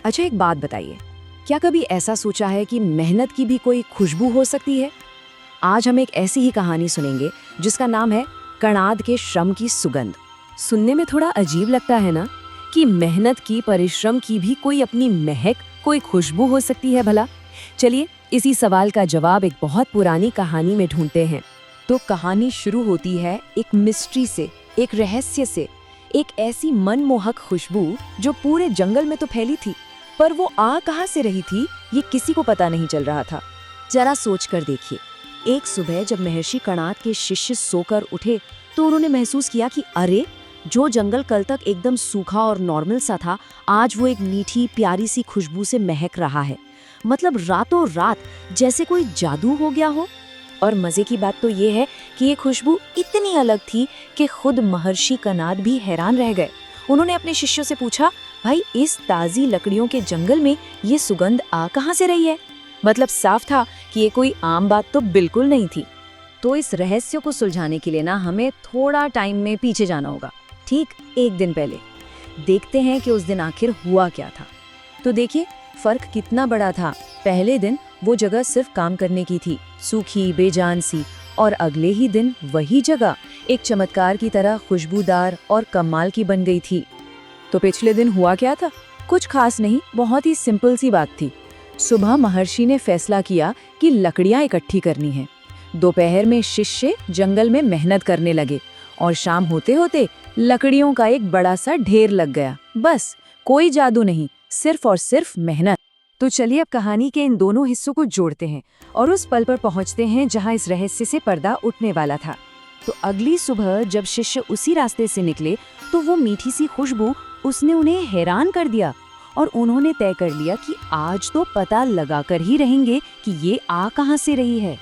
अच्छा, एक बात बताइए, क्या कभी ऐसा सोचा है कि मेहनत की भी कोई खुशबू हो सकती है? आज हम एक ऐसी ही कहानी सुनेंगे जिसका नाम है कणाद के श्रम की सुगंध। सुनने में थोड़ा अजीब लगता है ना, कि मेहनत की, परिश्रम की भी कोई अपनी महक, कोई खुशबू हो सकती है भला? चलिए इसी सवाल का जवाब एक बहुत पुरानी कहानी में ढूंढते हैं। तो कहानी शुरू होती है एक मिस्ट्री से, एक रहस्य से, एक ऐसी मनमोहक खुशबू जो पूरे जंगल में तो फैली थी, पर वो आ कहाँ से रही थी ये किसी को पता नहीं चल रहा था। जरा सोच कर देखिए, एक सुबह जब महर्षि कणाद के शिष्य सोकर उठे तो उन्होंने महसूस किया कि अरे, जो जंगल कल तक एकदम सूखा और नॉर्मल सा था, आज वो एक मीठी प्यारी सी खुशबू से महक रहा है। मतलब रातों रात जैसे कोई जादू हो गया हो। और मजे की बात तो ये है कि ये खुशबू इतनी अलग थी कि खुद महर्षि कणाद भी हैरान रह गए। उन्होंने अपने शिष्यों से पूछा, भाई इस ताज़ी लकड़ियों के जंगल में ये सुगंध आ कहाँ से रही है? मतलब साफ था कि ये कोई आम बात तो बिल्कुल नहीं थी। तो इस रहस्य को सुलझाने के लिए ना हमें थोड़ा टाइम में पीछे जाना होगा, ठीक एक दिन पहले। देखते हैं कि उस दिन आखिर हुआ क्या था। तो देखिए फर्क कितना बड़ा था। पहले दिन वो जगह सिर्फ काम करने की थी, सूखी बेजान सी, और अगले ही दिन वही जगह एक चमत्कार की तरह खुशबूदार और कमाल की बन गई थी। तो पिछले दिन हुआ क्या था? कुछ खास नहीं, बहुत ही सिंपल सी बात थी। सुबह महर्षि ने फैसला किया कि लकड़ियां इकट्ठी करनी है। दोपहर में शिष्य जंगल में मेहनत करने लगे और शाम होते होते लकड़ियों का एक बड़ा सा ढेर लग गया। बस, कोई जादू नहीं, सिर्फ और सिर्फ मेहनत। तो चलिए अब कहानी के इन दोनों हिस्सों को जोड़ते हैं और उस पल पर पहुंचते हैं जहां इस रहस्य से पर्दा उठने वाला था। तो अगली सुबह जब शिष्य उसी रास्ते से निकले तो वो मीठी सी खुशबू, उसने उन्हें हैरान कर दिया और उन्होंने तय कर लिया कि आज तो पता लगा कर ही रहेंगे कि ये आ कहां से रही है।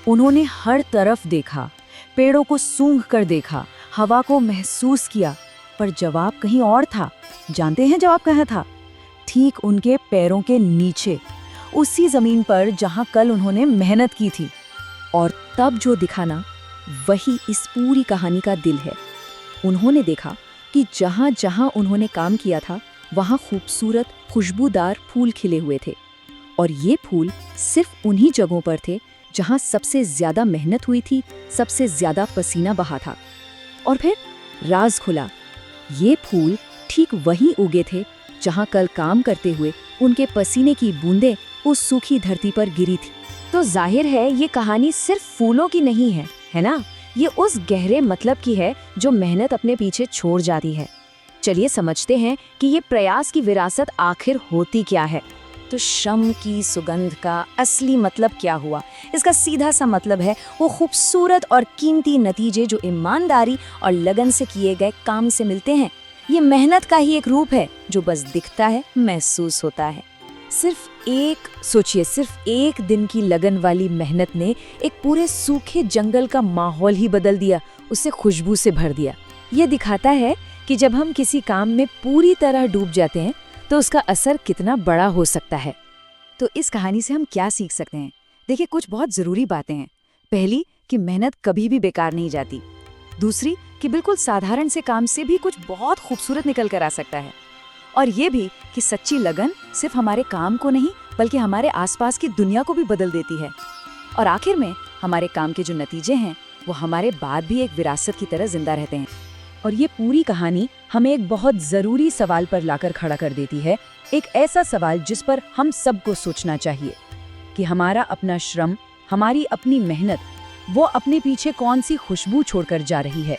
उन्होंने हर तरफ देखा, पेड़ों को सूंघ कर देखा, हवा को महसूस किया, पर जवाब कहीं और था। जानते हैं जवाब कहाँ था? ठीक उनके पैरों के नीचे, उसी जमीन पर जहां कल उन्होंने मेहनत की थी। और तब जो दिखा ना, वही इस पूरी कहानी का दिल है। उन्होंने देखा कि जहां जहां उन्होंने काम किया था वहां खूबसूरत खुशबूदार फूल खिले हुए थे, और ये फूल सिर्फ उन्हीं जगहों पर थे जहां सबसे ज्यादा मेहनत हुई थी, सबसे ज्यादा पसीना बहा था। और फिर राज खुला, ये फूल ठीक वहीं उगे थे जहां कल काम करते हुए उनके पसीने की बूंदें उस सूखी धरती पर गिरी थी। तो जाहिर है ये कहानी सिर्फ फूलों की नहीं है, है ना? ये उस गहरे मतलब की है जो मेहनत अपने पीछे छोड़ जाती है। चलिए समझते हैं कि ये प्रयास की विरासत आखिर होती क्या है। तो श्रम की सुगंध का असली मतलब क्या हुआ? इसका सीधा सा मतलब है वो खूबसूरत और कीमती नतीजे जो ईमानदारी और लगन से किए गए काम से मिलते हैं। ये मेहनत का ही एक रूप है जो बस दिखता है, महसूस होता है। सिर्फ एक दिन की लगन वाली मेहनत ने एक पूरे सूखे जंगल का माहौल ही बदल दिया, उसे खुशबू से भर दिया। ये दिखाता है कि जब हम किसी काम में पूरी तरह डूब जाते हैं तो उसका असर कितना बड़ा हो सकता है। तो इस कहानी से हम क्या सीख सकते हैं? देखिए, कुछ बहुत जरूरी बातें हैं। पहली, कि मेहनत कभी भी बेकार नहीं जाती। दूसरी, कि बिल्कुल साधारण से काम से भी कुछ बहुत खूबसूरत निकल कर आ सकता है। और ये भी कि सच्ची लगन सिर्फ हमारे काम को नहीं बल्कि हमारे आसपास की दुनिया को भी बदल देती है। और आखिर में हमारे काम के जो नतीजे हैं वो हमारे बाद भी एक विरासत की तरह जिंदा रहते हैं। और ये पूरी कहानी हमें एक बहुत जरूरी सवाल पर लाकर खड़ा कर देती है, एक ऐसा सवाल जिस पर हम सबको सोचना चाहिए कि हमारा अपना श्रम, हमारी अपनी मेहनत, वो अपने पीछे कौन सी खुशबू छोड़कर जा रही है।